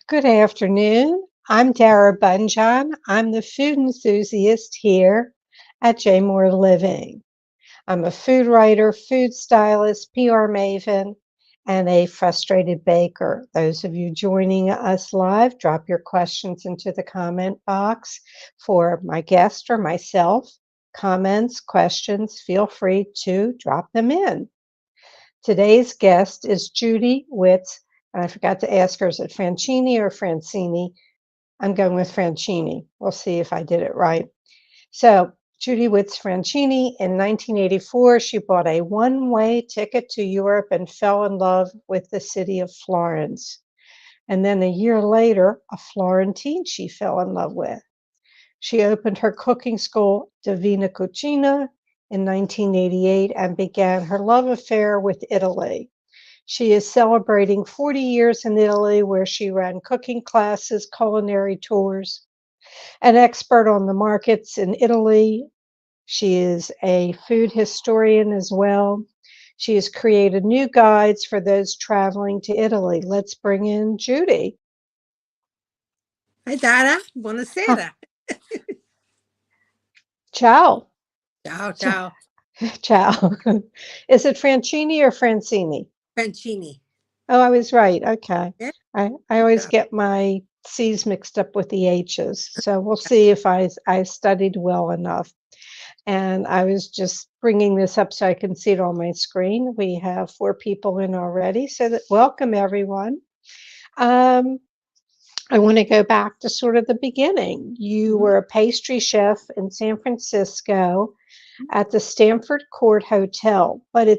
Good afternoon. I'm Dara Bunjon. I'm the food enthusiast here at J Moore Living. I'm a food writer, food stylist, PR maven, and a frustrated baker. Those of you joining us live, drop your questions into the comment box for my guest or myself. Comments, questions, feel free to drop them in. Today's guest is Judy Witts. And I forgot to ask her, is it Francini or Francini? I'm going with Francini. We'll see if I did it right. So, Judy Witts Francini, in 1984, she bought a one-way ticket to Europe and fell in love with the city of Florence. And then a year later, a Florentine she fell in love with. She opened her cooking school, Divina Cucina, in 1988 and began her love affair with Italy. She is celebrating 40 years in Italy, where she ran cooking classes, culinary tours, an expert on the markets in Italy. She is a food historian as well. She has created new guides for those traveling to Italy. Let's bring in Judy. Hi Dara, Huh. buonasera. Ciao. Ciao, ciao. Ciao. Is it Francini or Francini? Francini. Oh, I was right. Okay. Yeah, I good always job. get my C's mixed up with the H's. So we'll see if I studied well enough. And I was just bringing this up so I can see it on my screen. We have 4 people in already. So welcome everyone. Um, I want to go back to sort of the beginning. You Mhm. were a pastry chef in San Francisco at the Stanford Court Hotel, but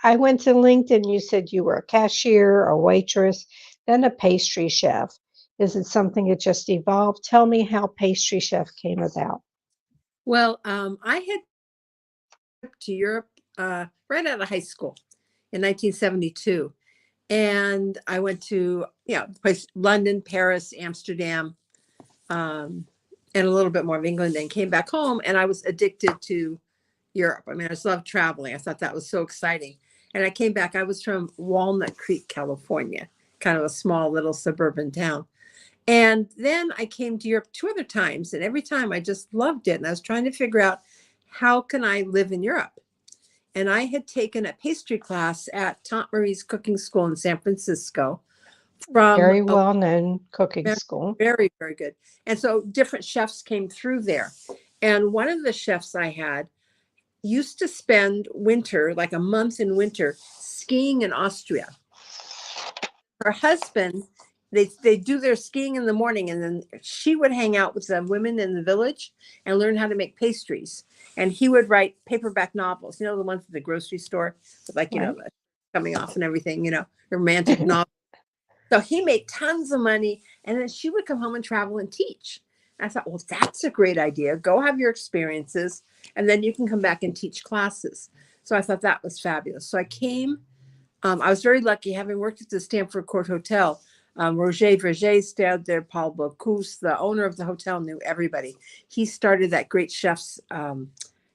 I went to LinkedIn, you said you were a cashier, a waitress, then a pastry chef. Is it something that just evolved? Tell me how pastry chef came about. Well, I had to Europe right out of high school in 1972. And I went to, London, Paris, Amsterdam, and a little bit more of England, and came back home. And I was addicted to Europe. I mean, I just loved traveling. I thought that was so exciting. And I came back. I was from Walnut Creek, California, kind of a small little suburban town. And then I came to Europe 2 other times, and every time I just loved it. And I was trying to figure out, how can I live in Europe? And I had taken a pastry class at Tante Marie's cooking school in San Francisco from Very a well known cooking very, school. very, very good. And so different chefs came through there. And one of the chefs I had used to spend winter, like a month in winter, skiing in Austria. Her husband, they do their skiing in the morning, and then she would hang out with the women in the village and learn how to make pastries. And he would write paperback novels, the ones at the grocery store with Right. the coming off and everything, romantic novel. So he made tons of money, and then she would come home and travel and teach. And I thought, well, that's a great idea. Go have your experiences, and then you can come back and teach classes. So I thought that was fabulous. So I came. I was very lucky, having worked at the Stanford Court Hotel. Roger Verger stayed there. Paul Bocuse, the owner of the hotel, knew everybody. He started that great chef's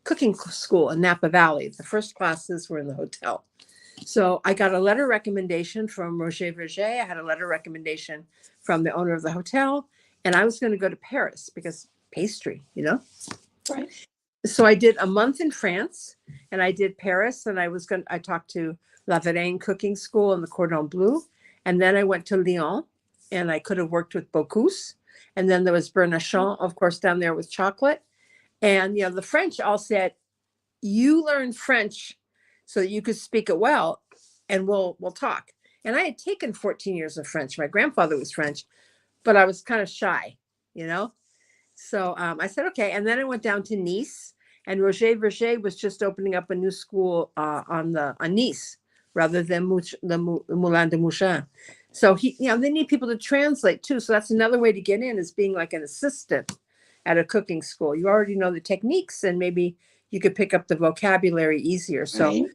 cooking school in Napa Valley. The first classes were in the hotel. So I got a letter recommendation from Roger Verger. I had a letter recommendation from the owner of the hotel, and I was going to go to Paris because pastry. Right. So I did a month in France, and I did Paris, and I talked to La Varenne Cooking School and the Cordon Bleu, and then I went to Lyon, and I could have worked with Bocuse, and then there was Bernachon, of course, down there with chocolate, and the French all said, "You learn French so that you could speak it well, and we'll talk." And I had taken 14 years of French. My grandfather was French, but I was kind of shy. So I said, okay. And then I went down to Nice, and Roger Verger was just opening up a new school on Nice rather than the Moulin de Mouchin. So they need people to translate too. So that's another way to get in, is being like an assistant at a cooking school. You already know the techniques, and maybe you could pick up the vocabulary easier. So Right.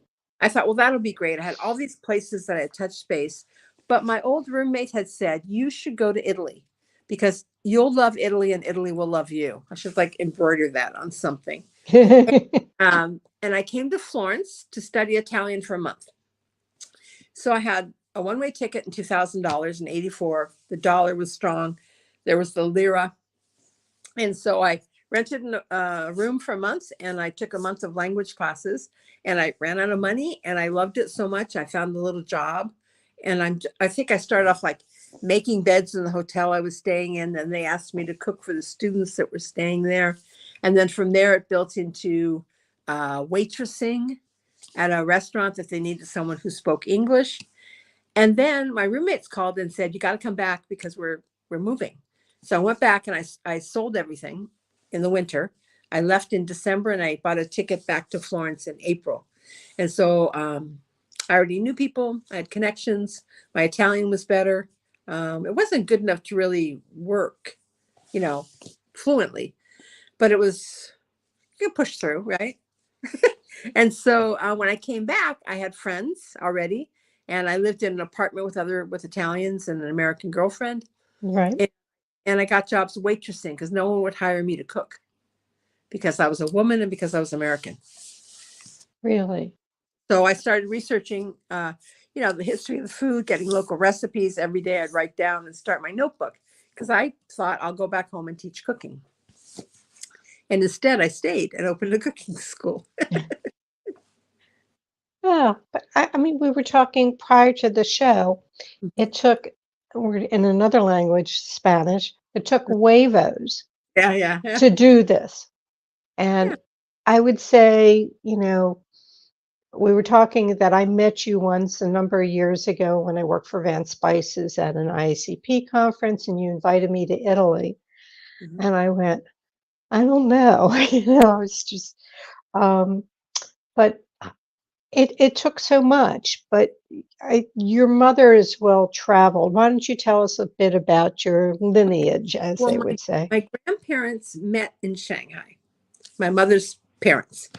I thought, well, that'll be great. I had all these places that I had touched base, but my old roommate had said, you should go to Italy because you'll love Italy and Italy will love you. I should embroider that on something. And I came to Florence to study Italian for a month. So I had a one-way ticket and $2,000 in 84. The dollar was strong. There was the lira. And so I rented a room for a month, and I took a month of language classes, and I ran out of money, and I loved it so much. I found a little job, and I think I started off like making beds in the hotel I was staying in. And they asked me to cook for the students that were staying there. And then from there, it built into waitressing at a restaurant that they needed someone who spoke English. And then my roommates called and said, "You got to come back because we're moving." So I went back and I sold everything in the winter. I left in December and I bought a ticket back to Florence in April. And so I already knew people. I had connections. My Italian was better. It wasn't good enough to really work, fluently, but it was, you could push through, right? And so when I came back, I had friends already, and I lived in an apartment with Italians and an American girlfriend. Right. And I got jobs waitressing because no one would hire me to cook because I was a woman and because I was American. Really? So I started researching, the history of the food, getting local recipes. Every day I'd write down and start my notebook because I thought I'll go back home and teach cooking. And instead I stayed and opened a cooking school. Yeah, but I mean, we were talking prior to the show. It took, in another language, Spanish, it took huevos Yeah. to do this. And I would say, we were talking that I met you once a number of years ago when I worked for Van Spices at an ICP conference, and you invited me to Italy. Mhm. And I went, I don't know, it's just, but it took so much. But your mother is well traveled. Why don't you tell us a bit about your lineage, as Well, they would say? my grandparents met in Shanghai, my mother's parents.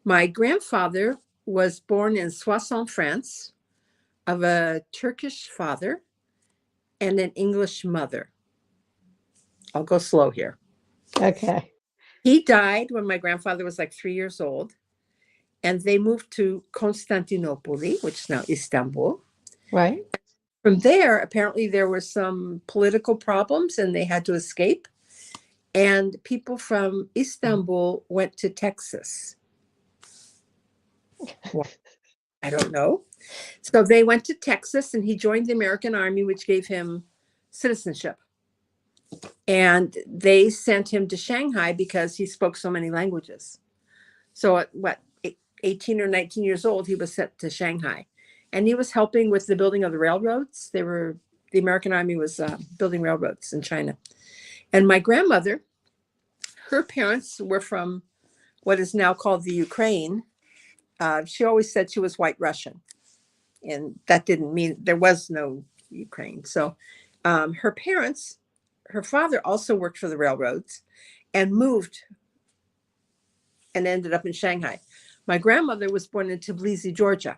My grandfather was born in Soissons, France, of a Turkish father and an English mother. I'll go slow here. Okay. He died when my grandfather was like 3 years old, and they moved to Constantinople, which is now Istanbul. Right. From there, apparently there were some political problems and they had to escape. And people from Istanbul went to Texas. Well, I don't know. So they went to Texas and he joined the American Army, which gave him citizenship. And they sent him to Shanghai because he spoke so many languages. So at 18 or 19 years old, he was sent to Shanghai. And he was helping with the building of the railroads. The American Army was building railroads in China. And my grandmother, her parents were from what is now called the Ukraine. She always said she was White Russian. And that didn't mean there was no Ukraine. So her parents, her father also worked for the railroads and moved and ended up in Shanghai. My grandmother was born in Tbilisi, Georgia.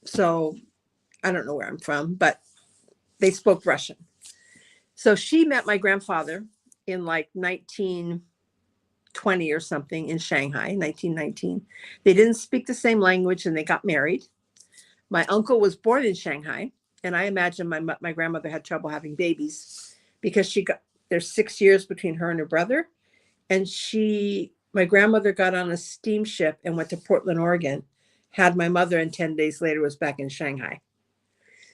So I don't know where I'm from, but they spoke Russian. So she met my grandfather in like 1920 or something in Shanghai, 1919. They didn't speak the same language and they got married. My uncle was born in Shanghai, and I imagine my grandmother had trouble having babies because there's 6 years between her and her brother. And my grandmother got on a steamship and went to Portland, Oregon, had my mother, and 10 days later was back in Shanghai.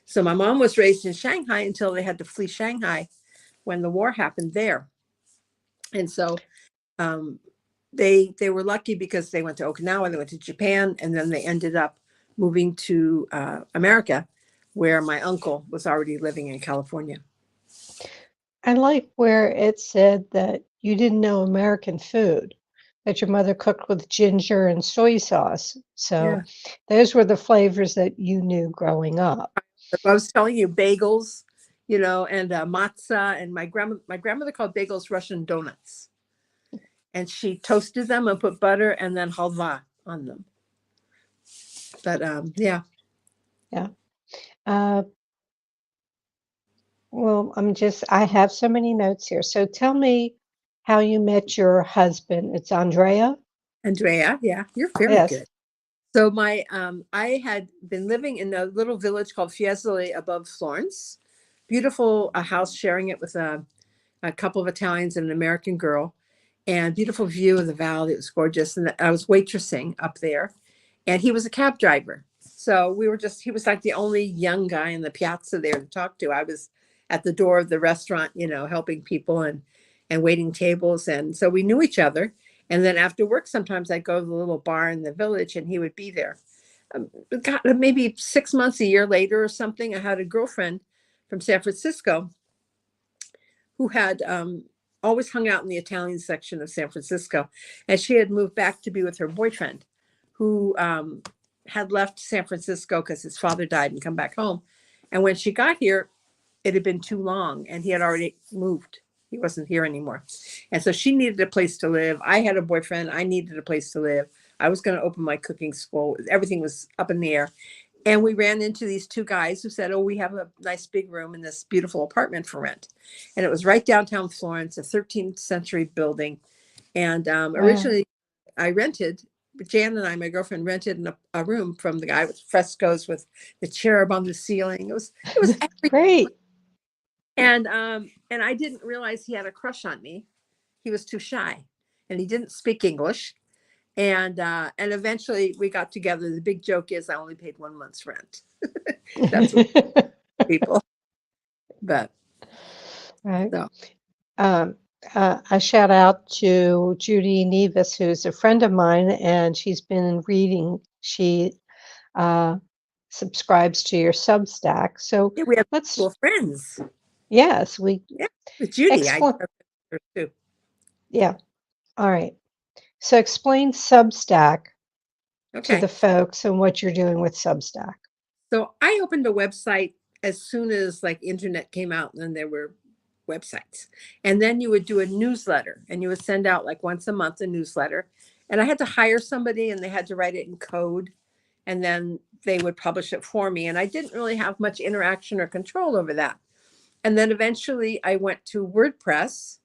So my mom was raised in Shanghai until they had to flee Shanghai when the war happened there. And so they were lucky because they went to Okinawa, they went to Japan, and then they ended up moving to America, where my uncle was already living in California. I like where it said that you didn't know American food, that your mother cooked with ginger and soy sauce. So those were the flavors that you knew growing up. I was telling you, bagels, and matzah, and my grandmother called bagels Russian donuts. And she toasted them and put butter and then halva on them. But yeah. Yeah. Well, I have so many notes here. So tell me how you met your husband. It's Andrea? Andrea, yeah, you're very Yes. good. So I had been living in a little village called Fiesole above Florence. Beautiful house, sharing it with a couple of Italians and an American girl, and beautiful view of the valley. It was gorgeous. And I was waitressing up there, and he was a cab driver. So he was like the only young guy in the piazza there to talk to. I was at the door of the restaurant, helping people and waiting tables. And so we knew each other. And then after work, sometimes I'd go to the little bar in the village and he would be there. Maybe 6 months, a year later or something, I had a girlfriend from San Francisco who had always hung out in the Italian section of San Francisco. And she had moved back to be with her boyfriend, who had left San Francisco because his father died and come back home. And when she got here, it had been too long and he had already moved. He wasn't here anymore. And so she needed a place to live. I had a boyfriend. I needed a place to live. I was going to open my cooking school. Everything was up in the air. And we ran into these two guys who said, oh, we have a nice big room in this beautiful apartment for rent. And it was right downtown Florence, a 13th century building. And originally I rented, Jan and I, my girlfriend, rented a room from the guy with frescoes with the cherub on the ceiling. It was Great. And I didn't realize he had a crush on me. He was too shy and he didn't speak English. And eventually we got together. The big joke is I only paid 1 month's rent. That's what people. But right. So. A shout out to Judy Nevis, who's a friend of mine, and she's been reading. She subscribes to your Substack. So yeah, we have cool friends. Yes, with Judy. Too. Yeah. All right. So explain Substack to the folks and what you're doing with Substack. So I opened a website as soon as like internet came out, and then there were websites. And then you would do a newsletter and you would send out like once a month a newsletter. And I had to hire somebody and they had to write it in code and then they would publish it for me. And I didn't really have much interaction or control over that. And then eventually I went to WordPress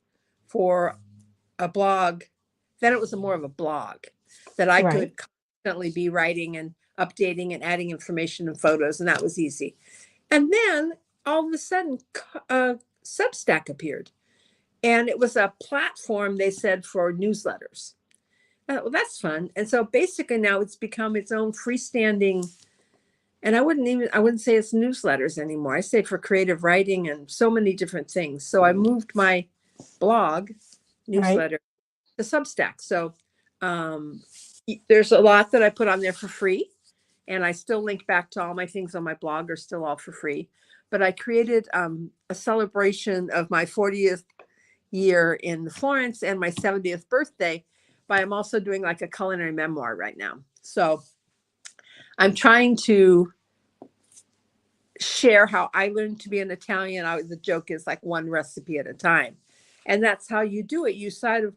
for a blog. Then it was more of a blog that I could constantly be writing and updating and adding information and photos. And that was easy. And then all of a sudden, Substack appeared. And it was a platform, they said, for newsletters. Well, that's fun. And so basically now it's become its own freestanding, and I wouldn't say it's newsletters anymore. I say for creative writing and so many different things. So I moved my blog newsletter to Substack. So there's a lot that I put on there for free. And I still link back to all my things on my blog are still all for free. But I created a celebration of my 40th year in Florence and my 70th birthday. But I'm also doing like a culinary memoir right now. So I'm trying to share how I learned to be an Italian. The joke is like one recipe at a time. And that's how you do it. You sort of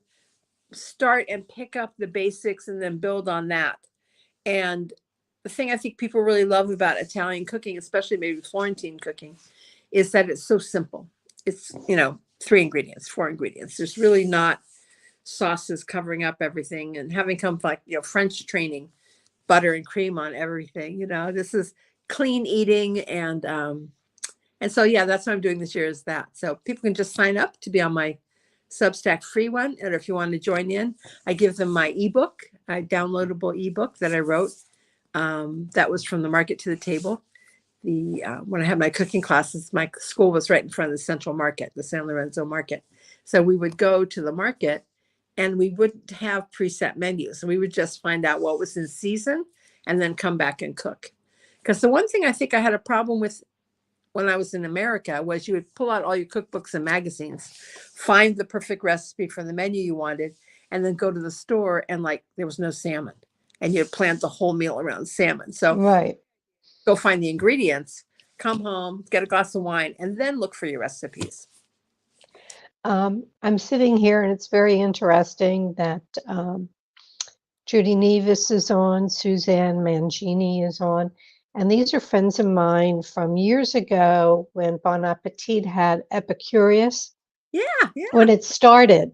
start and pick up the basics and then build on that. And the thing I think people really love about Italian cooking, especially maybe Florentine cooking, is that it's so simple. It's, 3 ingredients, 4 ingredients. There's really not sauces covering up everything. And having come from French training, butter and cream on everything, this is clean eating. And so, that's what I'm doing this year is that. So people can just sign up to be on my Substack free one. And if you want to join in, I give them my ebook, a downloadable ebook that I wrote. That was From the Market to the Table. When I had my cooking classes, my school was right in front of the Central Market, the San Lorenzo Market. So we would go to the market and we wouldn't have preset menus. And we would just find out what was in season and then come back and cook. Because the one thing I think I had a problem with when I was in America was you would pull out all your cookbooks and magazines, find the perfect recipe for the menu you wanted, and then go to the store and there was no salmon. And you'd plant the whole meal around salmon. So go find the ingredients, come home, get a glass of wine, and then look for your recipes. I'm sitting here and it's very interesting that Judy Nevis is on, Suzanne Mangini is on, and these are friends of mine from years ago when Bon Appetit had Epicurious. When it started.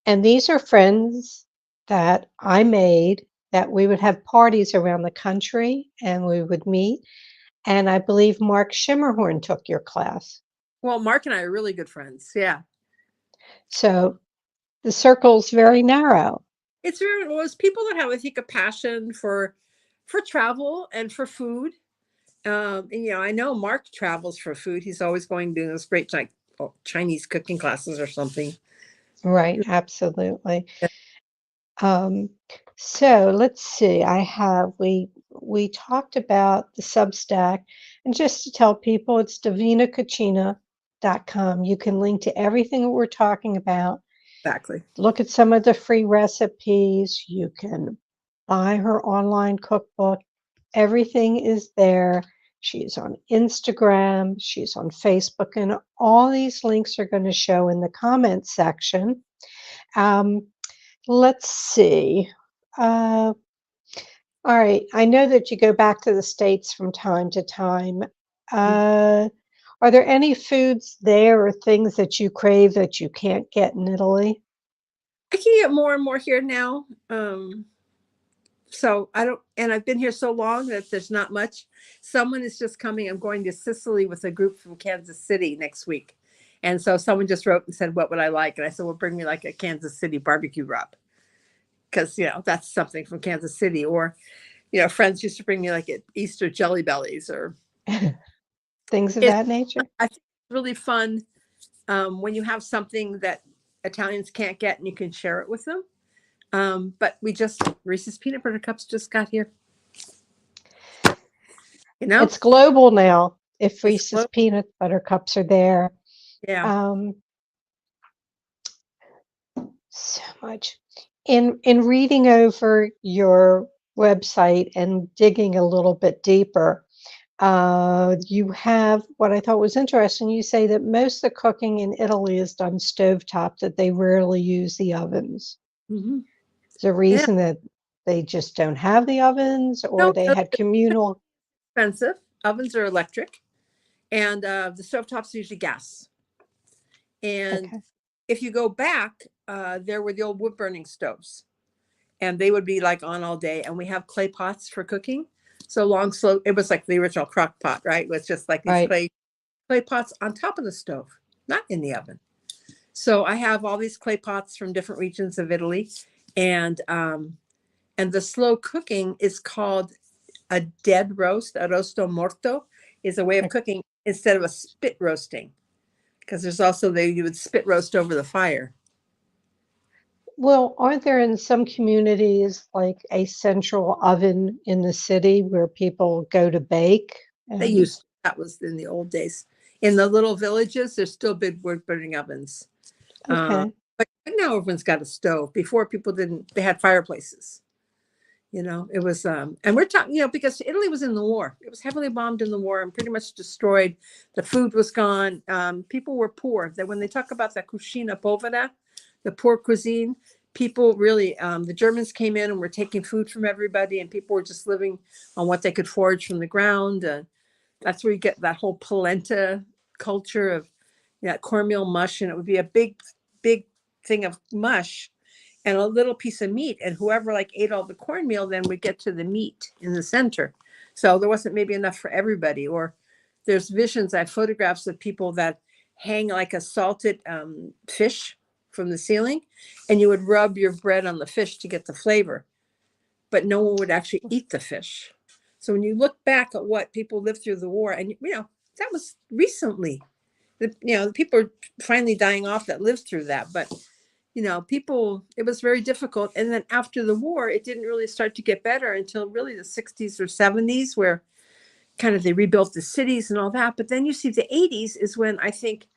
And these are friends that I made that we would have parties around the country and we would meet. And I believe Mark Schimmerhorn took your class. Well, Mark and I are really good friends. Yeah. So the circle's very narrow. It's very, well, it's people that have, I think, a passion for travel and for food. And, you know, I know Mark travels for food. He's always going to those great Chinese cooking classes or something. Right, absolutely. So let's see. We talked about the Substack, and just to tell people, it's divinacucina.com. You can link to everything that we're talking about. Exactly. Look at some of the free recipes. You can buy her online cookbook. Everything is there. She's on Instagram, she's on Facebook, and all these links are going to show in the comments section. Let's see. All right. I know that you go back to the States from time to time. Are there any foods there or things that you crave that you can't get in Italy? I can get more and more here now. So I don't, and I've been here so long that there's not much. Someone is just coming. I'm going to Sicily with a group from Kansas City next week. And so someone just wrote and said, what would I like? And I said, well, bring me like a Kansas City barbecue rub. Because, you know, that's something from Kansas City. Or, you know, friends used to bring me like Easter Jelly Bellies or Things of that nature? I think it's really fun when you have something that Italians can't get and you can share it with them. But Reese's peanut butter cups just got here. You know, it's global now. If Reese's peanut butter cups are there, yeah. So much. In reading over your website and digging a little bit deeper, you have what I thought was interesting. You say that most of the cooking in Italy is done stovetop, that they rarely use the ovens. Mm-hmm. Is there a reason that they just don't have the ovens, or they had communal? Expensive. Ovens are electric, and the stovetops are usually gas. And if you go back, there were the old wood burning stoves, and they would be like on all day. And we have clay pots for cooking. So long, slow. It was like the original crock pot, right? It was just like these clay pots on top of the stove, not in the oven. So I have all these clay pots from different regions of Italy, and the slow cooking is called a dead roast. A rosto morto is a way of cooking instead of a spit roasting, because there's also you would spit roast over the fire. Well, aren't there in some communities like a central oven in the city where people go to bake? That was in the old days. In the little villages, there's still big wood burning ovens. Okay. But now everyone's got a stove. Before, people didn't, they had fireplaces. You know, it was, and we're talking, you know, because Italy was in the war. It was heavily bombed in the war and pretty much destroyed. The food was gone. People were poor. That when they talk about the cucina povera, the poor cuisine, people really, the Germans came in and were taking food from everybody, and people were just living on what they could forage from the ground. That's where you get that whole polenta culture of cornmeal mush, and it would be a big thing of mush and a little piece of meat, and whoever like ate all the cornmeal then would get to the meat in the center. So there wasn't maybe enough for everybody. Or there's visions, I have photographs of people that hang like a salted fish from the ceiling, and you would rub your bread on the fish to get the flavor, but no one would actually eat the fish. So when you look back at what people lived through the war, and that was recently, the people are finally dying off that lived through that, but people, it was very difficult. And then after the war, it didn't really start to get better until really the 60s or 70s, where kind of they rebuilt the cities and all that. But then you see the 80s is when I think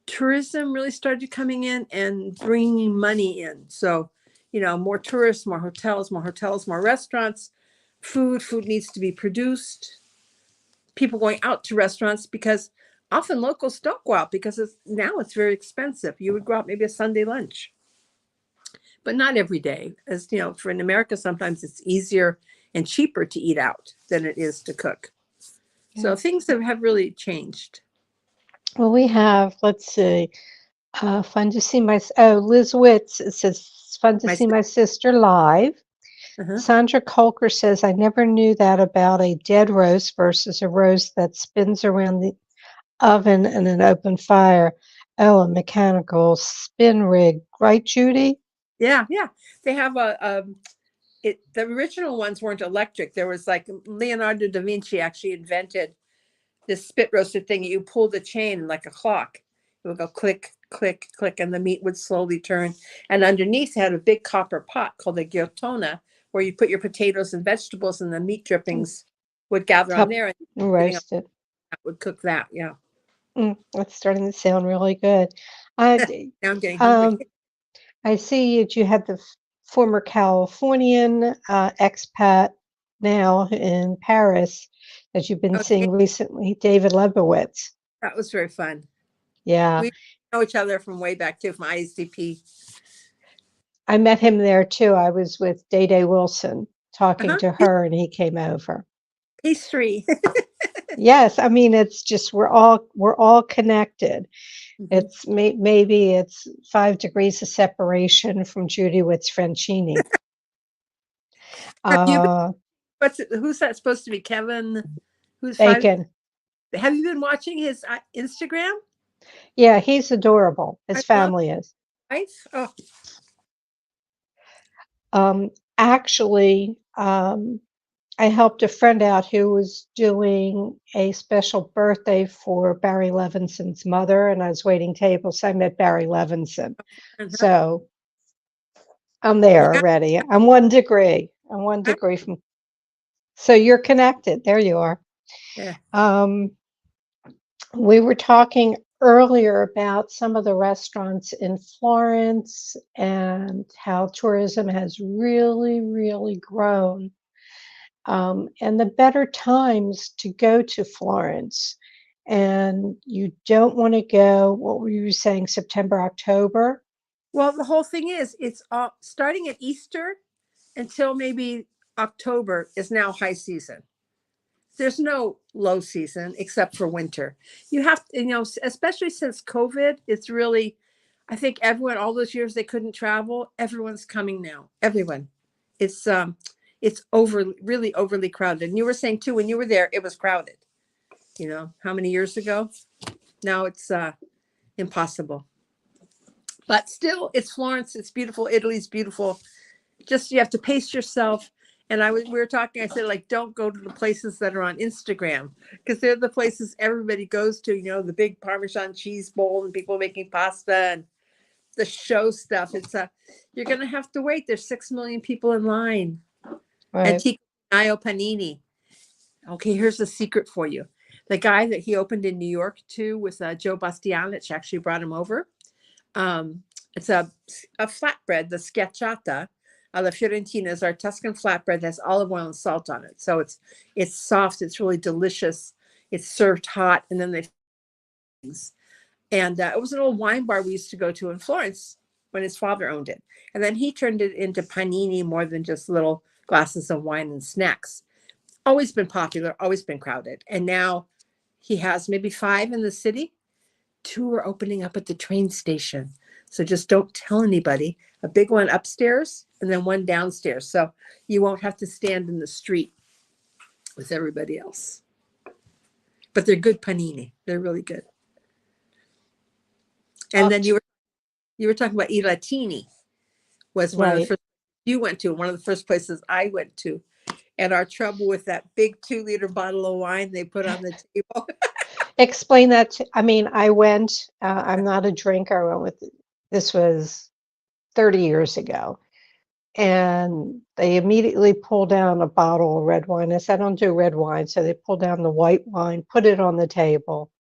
tourism really started coming in and bringing money in. So, more tourists, more hotels, more restaurants. Food needs to be produced. People going out to restaurants, because often locals don't go out because now it's very expensive. You would go out maybe a Sunday lunch, but not every day. As you know, for in America, sometimes it's easier and cheaper to eat out than it is to cook. Yeah. So things have really changed. Well, we have, let's see, fun to see Liz Witts, it says, fun to see my sister live. Uh-huh. Sandra Colker says, I never knew that about a dead roast versus a roast that spins around the oven in an open fire. Oh, a mechanical spin rig. Right, Judy? Yeah, yeah. They have the original ones weren't electric. There was like Leonardo da Vinci actually invented this spit roaster thing. You pull the chain like a clock. It would go click, click, click, and the meat would slowly turn. And underneath it had a big copper pot called a ghiotona, where you put your potatoes and vegetables, and the meat drippings would gather on Cup there, and getting on roasted. that would cook that. Yeah. That's starting to sound really good. I, Now I'm getting hungry. um, I see that you had the former Californian expat now in Paris that you've been Okay, seeing recently, David Lebowitz. that was very fun. Yeah, We know each other from way back too, from ISDP. I met him there too. I was with Day Day Wilson talking Uh-huh. to her, and he came over. Pastry. Yes, I mean it's just we're all connected. Mhm. It's maybe it's 5 degrees of separation from Judy Witts Francini. Have you been, Uh, who's that supposed to be? Kevin? Who's five? Bacon. Have you been watching his Instagram? Yeah, he's adorable. I His love family is. life. Oh, Actually, I helped a friend out who was doing a special birthday for Barry Levinson's mother, and I was waiting tables. So I met Barry Levinson. uh-huh. So I'm there Yeah. already. I'm 1 degree. I'm one I- degree from. So you're connected. There you are. yeah. Um, we were talking earlier about some of the restaurants in Florence and how tourism has really, really grown, and the better times to go to Florence. And you don't want to go, what were you saying, September, October? Well, the whole thing is, it's all starting at Easter until maybe October is now high season. There's no low season except for winter. You have to, especially since COVID, it's really, I think everyone, all those years they couldn't travel, everyone's coming now. Everyone. It's really overly crowded. And you were saying too, when you were there, it was crowded. How many years ago? Now it's impossible. But still, it's Florence. It's beautiful. Italy's beautiful. Just you have to pace yourself. And we were talking. I said, like, don't go to the places that are on Instagram because they're the places everybody goes to. The big Parmesan cheese bowl and people making pasta and the show stuff. You're gonna have to wait. There's 6 million people in line. Right. Antico Panini. Okay, here's a secret for you. The guy that he opened in New York too with Joe Bastianich actually brought him over. It's a flatbread, the schiacciata alla Fiorentina is our Tuscan flatbread that has olive oil and salt on it. So it's soft, it's really delicious. It's served hot, and then it was an old wine bar we used to go to in Florence when his father owned it, and then he turned it into panini more than just little glasses of wine and snacks. Always been popular, always been crowded, and now he has maybe 5 in the city. 2 are opening up at the train station. So just don't tell anybody. A big one upstairs and then one downstairs. So you won't have to stand in the street with everybody else. But they're good panini. They're really good. And then you were talking about I Latini was one of the Right. first you went to, one of the first places I went to. And our trouble with that big 2-liter bottle of wine they put on the table. Explain that. I mean, I went, I'm not a drinker. I went with, this was 30 years ago. And they immediately pulled down a bottle of red wine. I said, I don't do red wine. So they pulled down the white wine, put it on the table.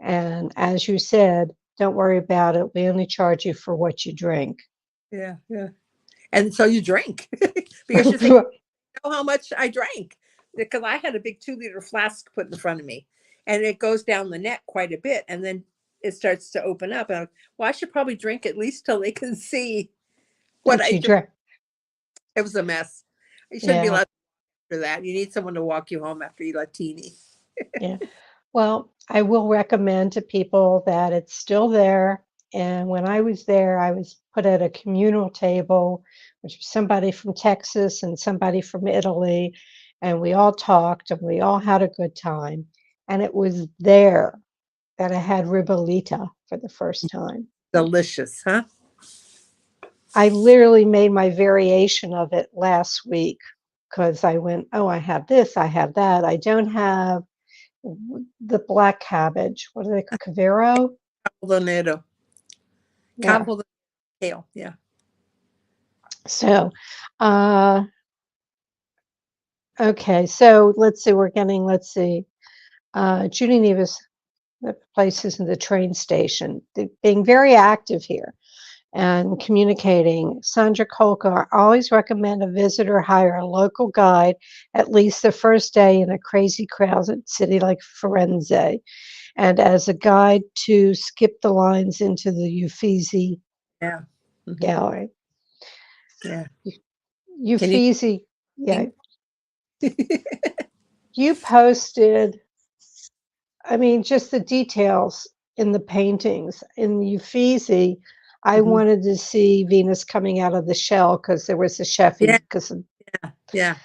And as you said, don't worry about it. We only charge you for what you drink. Yeah, yeah. And so you drink because you think, know how much I drank because I had a big 2-liter flask put in front of me and it goes down the neck quite a bit and then it starts to open up. And I should probably drink at least till they can see what That I you drink. drink. It was a mess. You shouldn't be Yeah. allowed after that. You need someone to walk you home after you Latini. Yeah. Well, I will recommend to people that it's still there And when I was there, I was put at a communal table, which was somebody from Texas and somebody from Italy. And we all talked and we all had a good time. And it was there that I had ribollita for the first time. Delicious, huh? I literally made my variation of it last week because I went, oh, I have this, I have that. I don't have the black cabbage. What are they? Cavero? Carbonero. Yeah. Carbonero. Kale. Yeah. So, okay. So let's see. Let's see. Judy Nevis, the places in the train station, being very active here and communicating. Sandra Kolka, I always recommend a visitor hire a local guide at least the first day in a crazy crowded city like Firenze, and as a guide to skip the lines into the Uffizi Yeah. Mhm. Gallery. Yeah. Can you? Uffizi, yeah. You posted, I mean, just the details in the paintings. In the Uffizi, I Mhm. wanted to see Venus coming out of the shell because there was a chef, Yeah. because of Yeah.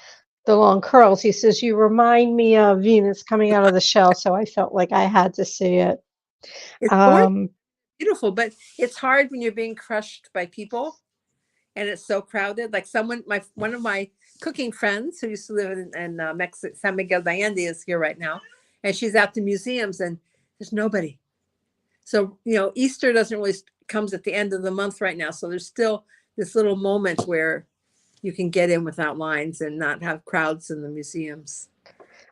the long curls. He says, you remind me of Venus coming out of the shell. So I felt like I had to see it. It's gorgeous, Um, beautiful, but it's hard when you're being crushed by people and it's so crowded. Like one of my cooking friends who used to live in Mexico, San Miguel de Allende, is here right now, and she's at the museums and there's nobody. So Easter doesn't really comes at the end of the month right now. So there's still this little moment where you can get in without lines and not have crowds in the museums.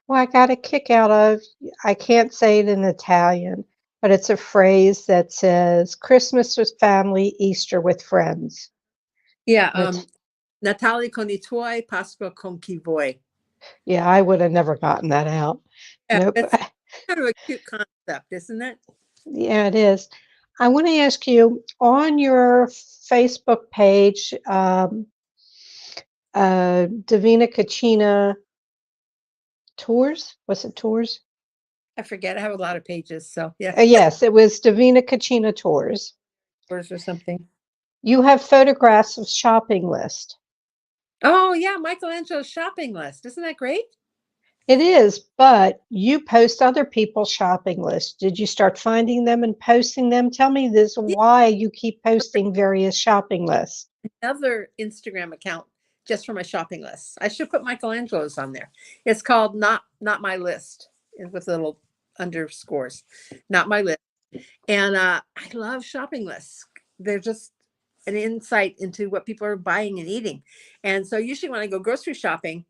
well, I got a kick out of, I can't say it in Italian, but it's a phrase that says Christmas with family, Easter with friends. Yeah. And it's, Natale con I tuoi, Pasqua con chi vuoi. yeah, I would have never gotten that out. Yeah, Nope. it's kind of a cute concept, isn't it? Yeah, it is. I want to ask you on your Facebook page, Divina Cucina Tours. Was it tours? I forget. I have a lot of pages, so yeah, Yes, it was Divina Cucina Tours. or something. You have photographs of shopping list. Oh yeah, Michelangelo's shopping list. Isn't that great? It is, but you post other people's shopping lists. Did you start finding them and posting them? Tell me this, Yeah, why you keep posting various shopping lists. another Instagram account just for my shopping list. I should put Michelangelo's on there. It's called not my list with little underscores. Not my list. And I love shopping lists. They're just an insight into what people are buying and eating. And so usually when I go grocery shopping,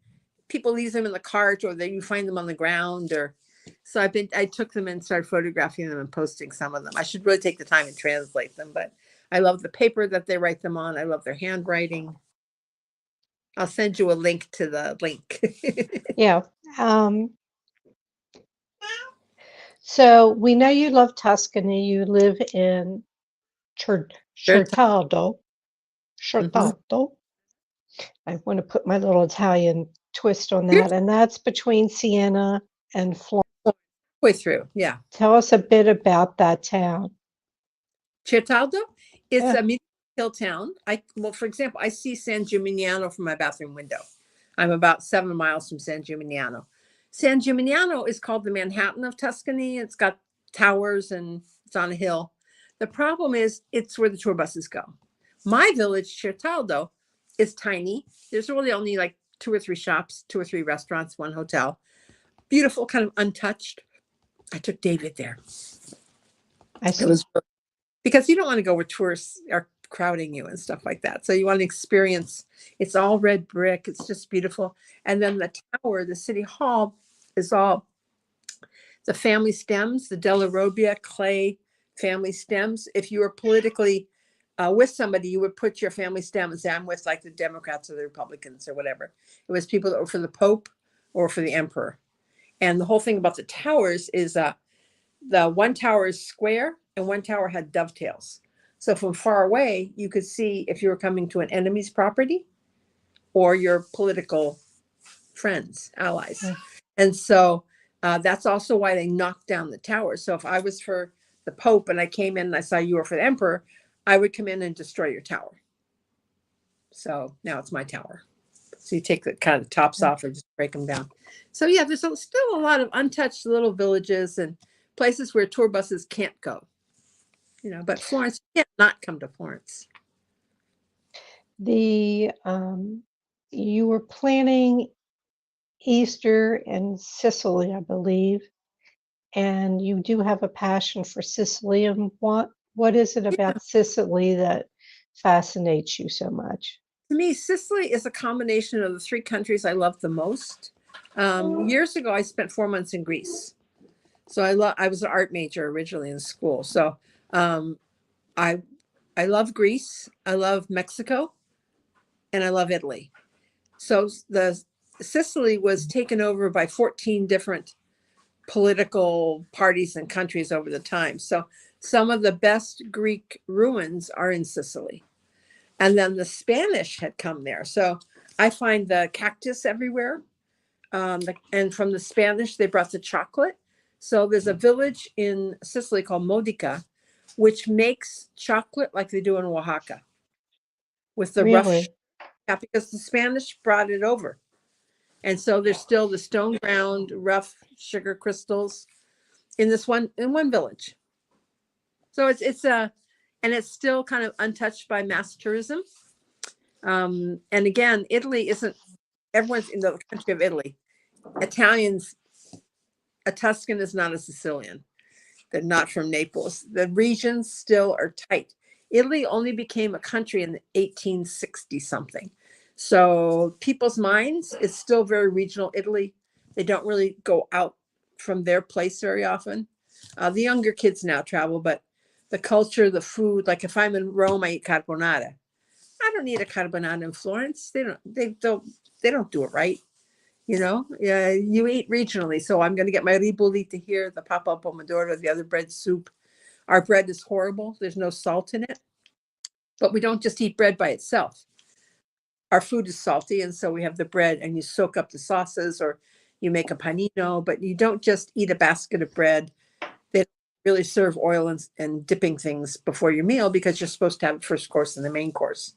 people leave them in the cart or you find them on the ground or so I took them and started photographing them and posting some of them. I should really take the time and translate them, but I love the paper that they write them on. I love their handwriting. I'll send you a link to the link. Yeah. So we know you love Tuscany. You live in Chertaldo. Mm-hmm. Chertaldo. I want to put my little Italian twist on that. And that's between Siena and Florence. Way through, yeah. Tell us a bit about that town. Certaldo, it's Yeah. a medium hill town. For example, I see San Gimignano from my bathroom window. I'm about 7 miles from San Gimignano. San Gimignano is called the Manhattan of Tuscany. It's got towers and it's on a hill. The problem is it's where the tour buses go. My village, Certaldo, is tiny. There's really only like 2 or 3 shops, 2 or 3 restaurants, 1 hotel. Beautiful, kind of untouched. I took David there. I It see. was because you don't want to go where tourists are crowding you and stuff like that. So you want to experience, it's all red brick. It's just beautiful. And then the tower, the city hall is all the family stems, the Della Robbia clay family stems. If you were politically with somebody, you would put your family stem and say, I'm with like the Democrats or the Republicans or whatever. It was people that were for the Pope or for the Emperor. And the whole thing about the towers is the one tower is square and one tower had dovetails. So from far away, you could see if you were coming to an enemy's property or your political friends, allies. Yeah. And so that's also why they knocked down the tower. So if I was for the Pope and I came in and I saw you were for the Emperor, I would come in and destroy your tower. So now it's my tower. So you take the kind of tops off or just break them down. So yeah, there's still a lot of untouched little villages and places where tour buses can't go. But Florence, you can't not come to Florence. You were planning Easter in Sicily, I believe, and you do have a passion for Sicily. And what is it about Sicily that fascinates you so much? To me, Sicily is a combination of the three countries I love the most. Years ago, I spent 4 months in Greece. So I was an art major originally in school. So I love Greece. I love Mexico, and I love Italy. So the Sicily was taken over by 14 different political parties and countries over the time. So some of the best Greek ruins are in Sicily. And then the Spanish had come there. So I find the cactus everywhere. And from the Spanish, they brought the chocolate. So there's a village in Sicily called Modica, which makes chocolate like they do in Oaxaca with the rough, because the Spanish brought it over. And so there's still the stone ground, rough sugar crystals in one village. So and it's still kind of untouched by mass tourism. And again, Italy everyone's in the country of Italy. Italians, a Tuscan is not a Sicilian. They're not from Naples. The regions still are tight. Italy only became a country in 1860 something. So people's minds, it's still very regional Italy. They don't really go out from their place very often. The younger kids now travel, but the culture, the food, like if I'm in Rome, I eat carbonara. I don't eat a carbonara in Florence. They don't do it right. You eat regionally. So I'm going to get my ribollita here, the papa pomodoro, the other bread soup. Our bread is horrible. There's no salt in it. But we don't just eat bread by itself. Our food is salty, and so we have the bread, and you soak up the sauces, or you make a panino, but you don't just eat a basket of bread. They don't really serve oil and dipping things before your meal because you're supposed to have a first course and the main course.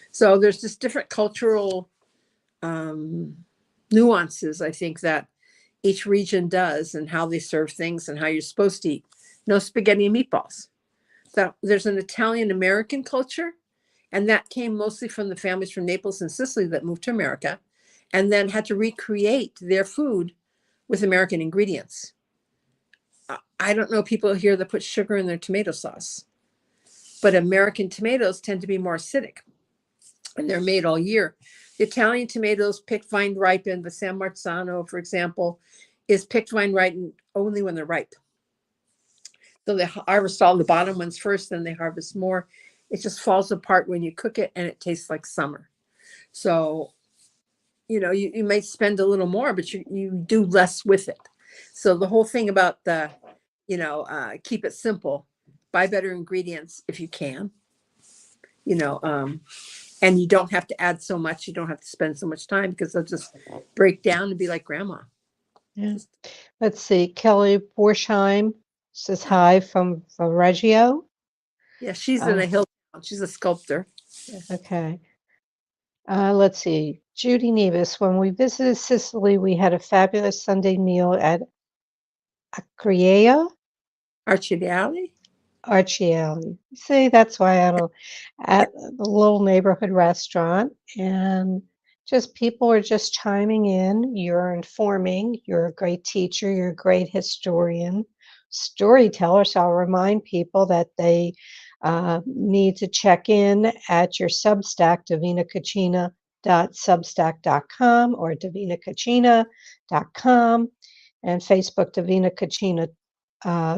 So there's just different cultural nuances, I think, that each region does, and how they serve things and how you're supposed to eat. No spaghetti and meatballs. So there's an Italian American culture, and that came mostly from the families from Naples and Sicily that moved to America and then had to recreate their food with American ingredients. I don't know people here that put sugar in their tomato sauce, but American tomatoes tend to be more acidic, and they're made all year. The Italian tomatoes picked, vine ripened. The San Marzano, for example, is picked, vine ripened only when they're ripe. So they harvest all the bottom ones first, then they harvest more. It just falls apart when you cook it, and it tastes like summer. So, you might spend a little more, but you do less with it. So the whole thing about keep it simple, buy better ingredients if you can, and you don't have to add so much. You don't have to spend so much time because they'll just break down and be like grandma. Yeah. Let's see. Kelly Borsheim says hi from Reggio. Yeah, she's in a hill town. She's a sculptor. Okay. Let's see. Judy Nevis, when we visited Sicily, we had a fabulous Sunday meal at Acrea. Arciali. See, that's why I don't, at the little neighborhood restaurant, and just people are just chiming in. You're informing. You're a great teacher. You're a great historian, storyteller. So I'll remind people that they need to check in at your Substack, divinacucina.substack.com or divinacucina.com, and Facebook Divina Cucina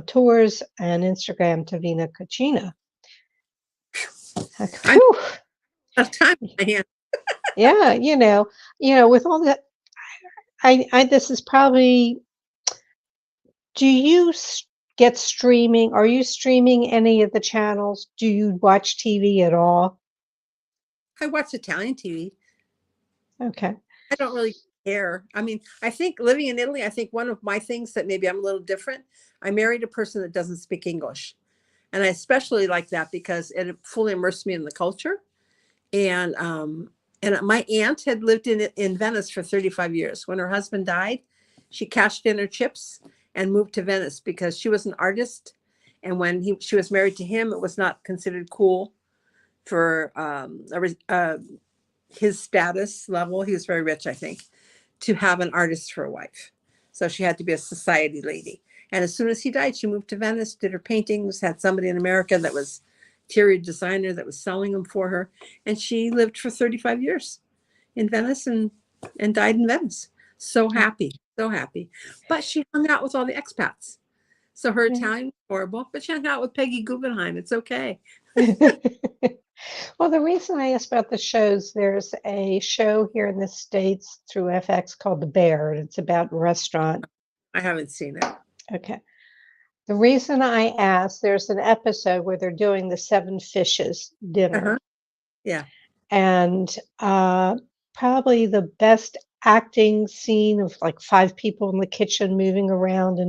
tours, and Instagram Divina Cucina. Yeah, with all that, this is probably. Do you get streaming? Are you streaming any of the channels? Do you watch TV at all? I watch Italian TV. Okay. I don't really hair. I mean, I think living in Italy, I think one of my things that maybe I'm a little different, I married a person that doesn't speak English. And I especially like that because it fully immersed me in the culture. And my aunt had lived in Venice for 35 years. When her husband died, she cashed in her chips and moved to Venice because she was an artist. And when she was married to him, it was not considered cool for his status level. He was very rich, I think, to have an artist for a wife. So she had to be a society lady. And as soon as he died, she moved to Venice, did her paintings, had somebody in America that was interior designer that was selling them for her. And she lived for 35 years in Venice and died in Venice. So happy, so happy. But she hung out with all the expats. So her Italian was horrible, but she hung out with Peggy Guggenheim. It's okay. Well, the reason I asked about the shows, there's a show here in the States through FX called The Bear, and it's about restaurant. I haven't seen it. Okay. The reason I asked, there's an episode where they're doing the seven fishes dinner. Yeah. And probably the best acting scene of like 5 people in the kitchen moving around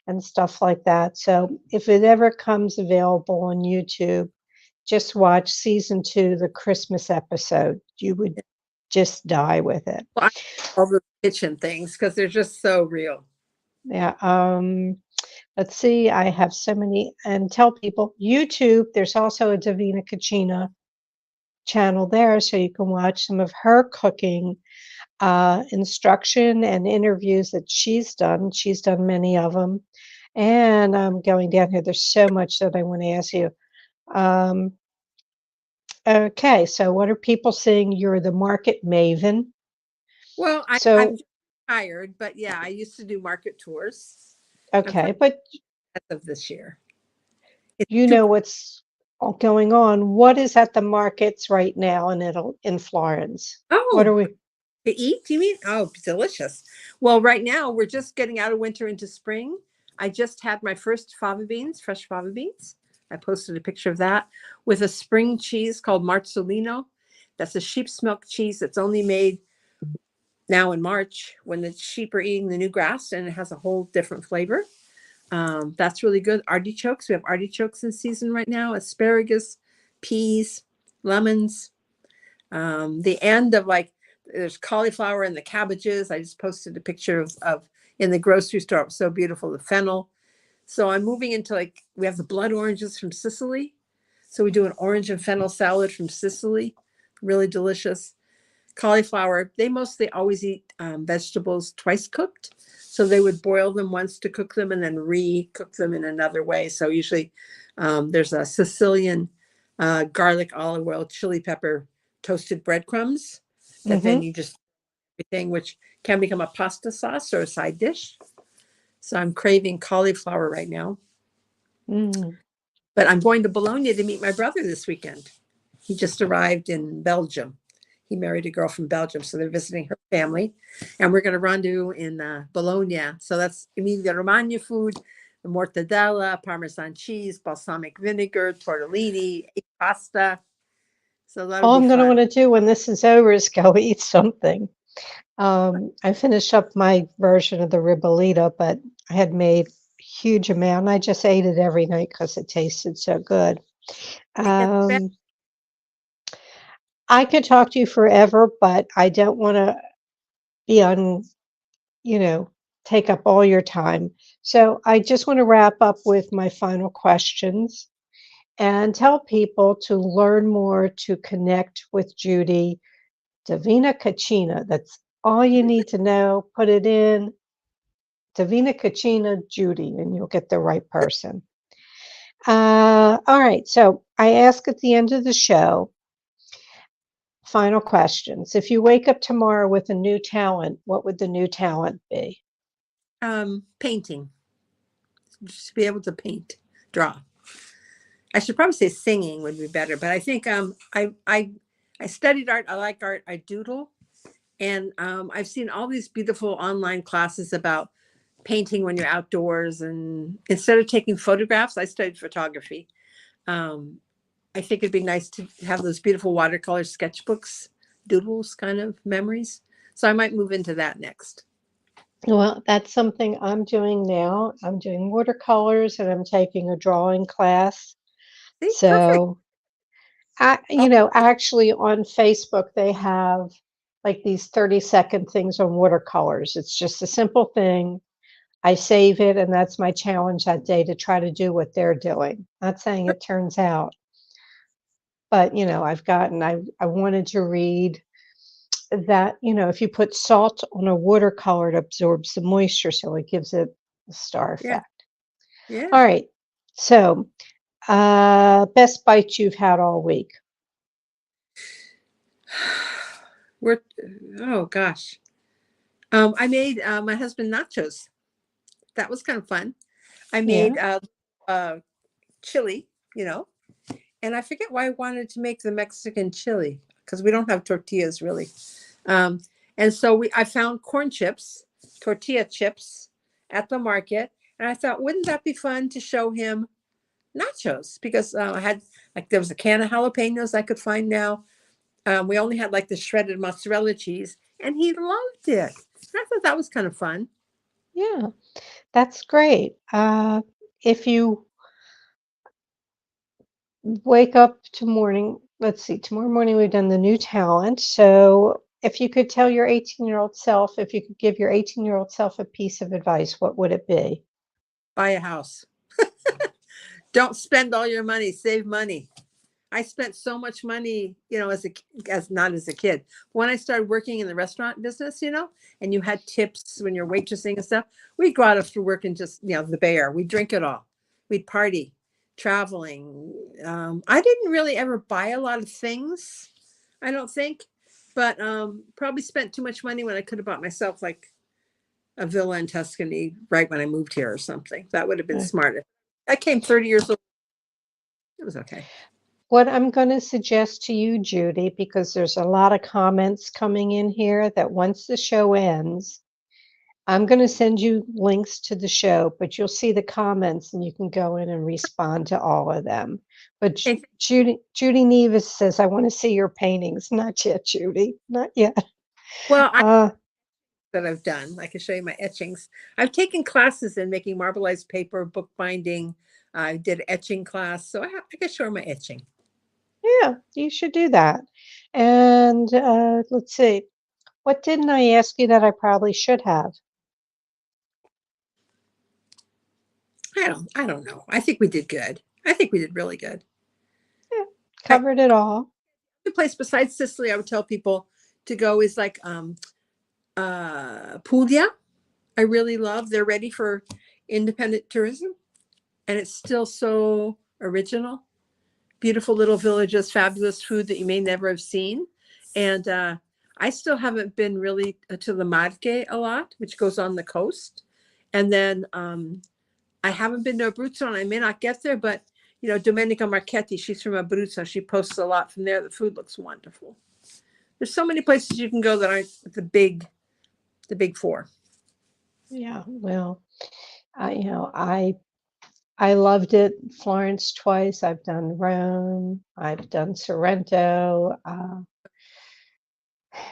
and stuff like that. So if it ever comes available on YouTube, just watch season 2, the Christmas episode. You would just die with it. Well, I all the kitchen things because they're just so real. Yeah. Let's see. I have so many, and tell people YouTube. There's also a Divina Cucina channel there, so you can watch some of her cooking instruction and interviews that she's done. She's done many of them. And I'm going down here. There's so much that I want to ask you. Okay, so what are people saying? You're the market maven. Well, I'm tired, but yeah, I used to do market tours. Okay, but as of this year, you know what's going on. What is at the markets right now in Florence? What are we to eat? You mean? Oh, delicious. Well, right now we're just getting out of winter into spring. I just had my first fava beans, fresh fava beans. I posted a picture of that with a spring cheese called Marzolino. That's a sheep's milk cheese that's only made now in March when the sheep are eating the new grass, and it has a whole different flavor. That's really good. Artichokes. We have artichokes in season right now. Asparagus, peas, lemons. The end of there's cauliflower and the cabbages. I just posted a picture of in the grocery store. It was so beautiful. The fennel. So I'm moving into we have the blood oranges from Sicily. So we do an orange and fennel salad from Sicily. Really delicious. Cauliflower. They mostly always eat vegetables twice cooked. So they would boil them once to cook them and then re-cook them in another way. So usually there's a Sicilian garlic, olive oil, chili pepper, toasted breadcrumbs that then you just everything, which can become a pasta sauce or a side dish. So I'm craving cauliflower right now. But I'm going to Bologna to meet my brother this weekend. He just arrived in Belgium. He married a girl from Belgium, so they're visiting her family. And we're going to rendezvous in Bologna. So that's Emilia Romagna food, the mortadella, Parmesan cheese, balsamic vinegar, tortellini, pasta. So that'll all be I'm going to fun. want to do when this is over is go eat something. I finished up my version of the ribollita, but I had made a huge amount. I just ate it every night because it tasted so good. I could talk to you forever, but I don't want to be on, take up all your time. So I just want to wrap up with my final questions and tell people to learn more, to connect with Judy. Divina Cucina, that's all you need to know. Put it in Divina Cucina Judy, and you'll get the right person. All right, so I ask at the end of the show, final questions. If you wake up tomorrow with a new talent, what would the new talent be? Painting. Just be able to paint, draw. I should probably say singing would be better, but I think I studied art. I like art. I doodle, and I've seen all these beautiful online classes about painting when you're outdoors. And instead of taking photographs, I studied photography. I think it'd be nice to have those beautiful watercolor sketchbooks, doodles, kind of memories. So I might move into that next. Well, that's something I'm doing now. I'm doing watercolors and I'm taking a drawing class. See, perfect. So, Oh, actually on Facebook, they have like these 30-second things on watercolors. It's just a simple thing. I save it, and that's my challenge that day to try to do what they're doing. Not saying it turns out, but I wanted to read that, if you put salt on a watercolor, it absorbs the moisture, so it gives it the star yeah, effect. yeah. All right. So, best bite you've had all week. We're oh gosh. I made my husband nachos. That was kind of fun. I Yeah. made chili, and I forget why I wanted to make the Mexican chili because we don't have tortillas really. Um, and so I found corn chips, tortilla chips at the market. And I thought, wouldn't that be fun to show him nachos? Because I had there was a can of jalapenos I could find now. We only had like the shredded mozzarella cheese, and he loved it. I thought that was kind of fun. Yeah. That's great. If you wake up let's see, tomorrow morning we've done the new talent. So if you could tell your 18-year-old self, if you could give your 18-year-old self a piece of advice, what would it be? Buy a house. Don't spend all your money. Save money. I spent so much money, as not as a kid. When I started working in the restaurant business, and you had tips when you're waitressing and stuff, we'd go out after work and just, the Bay Area. We'd drink it all. We'd party, traveling. I didn't really ever buy a lot of things, I don't think, but probably spent too much money when I could have bought myself like a villa in Tuscany right when I moved here or something. That would have been smart. I came 30 years old. It was okay. What I'm going to suggest to you, Judy, because there's a lot of comments coming in here, that once the show ends, I'm going to send you links to the show, but you'll see the comments and you can go in and respond to all of them. But Judy Nevis says, I want to see your paintings. Not yet, Judy. Not yet. Well, that I've done. I can show you my etchings. I've taken classes in making marbleized paper, bookbinding. I did etching class, so I can show her my etching. Yeah, you should do that. And let's see. What didn't I ask you that I probably should have? I don't know. I think we did good. I think we did really good. Yeah, covered it all. The place besides Sicily I would tell people to go is like Puglia. I really love. They're ready for independent tourism, and it's still so original. Beautiful little villages, fabulous food that you may never have seen. And I still haven't been really to the Marche a lot, which goes on the coast. And then I haven't been to Abruzzo, and I may not get there, but Domenica Marchetti, she's from Abruzzo. She posts a lot from there. The food looks wonderful. There's so many places you can go that aren't the big four. Yeah, well, I loved it. Florence twice. I've done Rome. I've done Sorrento,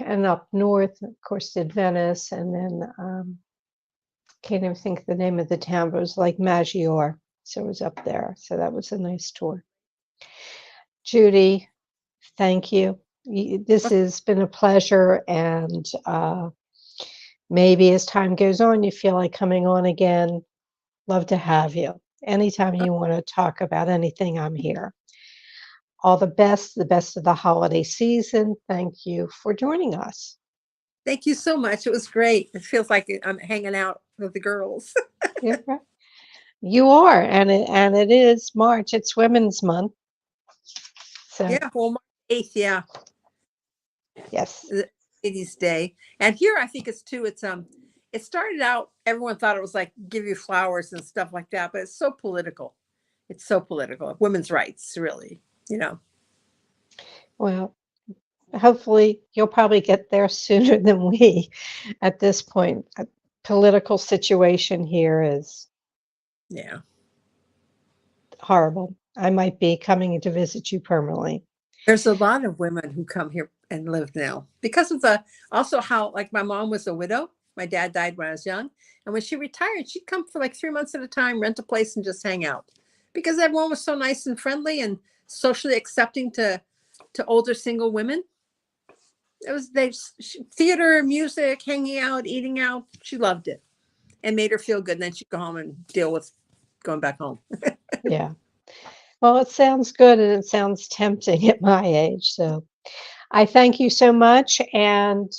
and up north, of course, did Venice, and then can't even think of the name of the town, but it was like Maggiore, so it was up there. So that was a nice tour. Judy, thank you. This has been a pleasure, and maybe as time goes on, you feel like coming on again. Love to have you. Anytime you want to talk about anything, I'm here. All the best of the holiday season. Thank you for joining us. Thank you so much. It was great. It feels like I'm hanging out with the girls. Yeah, right. You are, and it is March. It's Women's Month. So Yeah, well, March 8th, yeah. yes. Ladies' Day. And here I think it's too, it started out, everyone thought it was like give you flowers and stuff like that, but it's so political. It's so political. Women's rights, really, Well, hopefully you'll probably get there sooner than we at this point. Political situation here is Yeah. horrible. I might be coming to visit you permanently. There's a lot of women who come here and live now because of also how, like, my mom was a widow. My dad died when I was young. And when she retired, she'd come for like 3 months at a time, rent a place and just hang out because everyone was so nice and friendly and socially accepting to older single women. It was theater, music, hanging out, eating out. She loved it and made her feel good. And then she'd go home and deal with going back home. Yeah. Well, it sounds good and it sounds tempting at my age. So I thank you so much and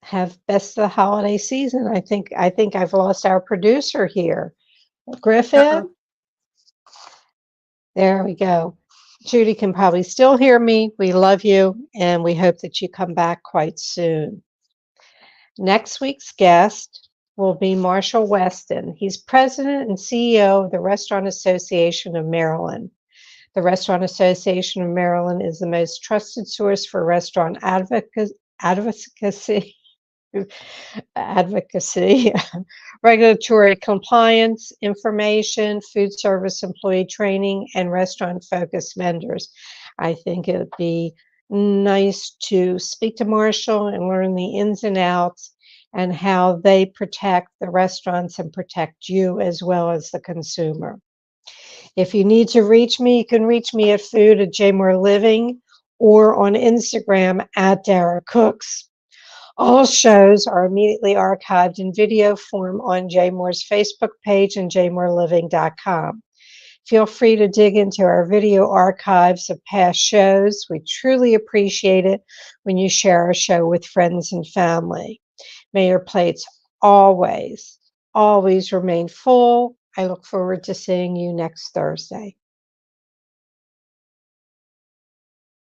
have best of the holiday season. I think I've lost our producer here. Griffin, Uh-oh. there we go. Judy can probably still hear me. We love you and we hope that you come back quite soon. Next week's guest will be Marshall Weston. He's president and CEO of the Restaurant Association of Maryland. The Restaurant Association of Maryland is the most trusted source for restaurant advocacy, regulatory compliance, information, food service employee training, and restaurant-focused vendors. I think it would be nice to speak to Marshall and learn the ins and outs and how they protect the restaurants and protect you as well as the consumer. If you need to reach me, you can reach me at food@jmoreliving or on Instagram at Dara Cooks. All shows are immediately archived in video form on JMOR's Facebook page and jmoreliving.com. Feel free to dig into our video archives of past shows. We truly appreciate it when you share our show with friends and family. May your plates always remain full. I look forward to seeing you next Thursday.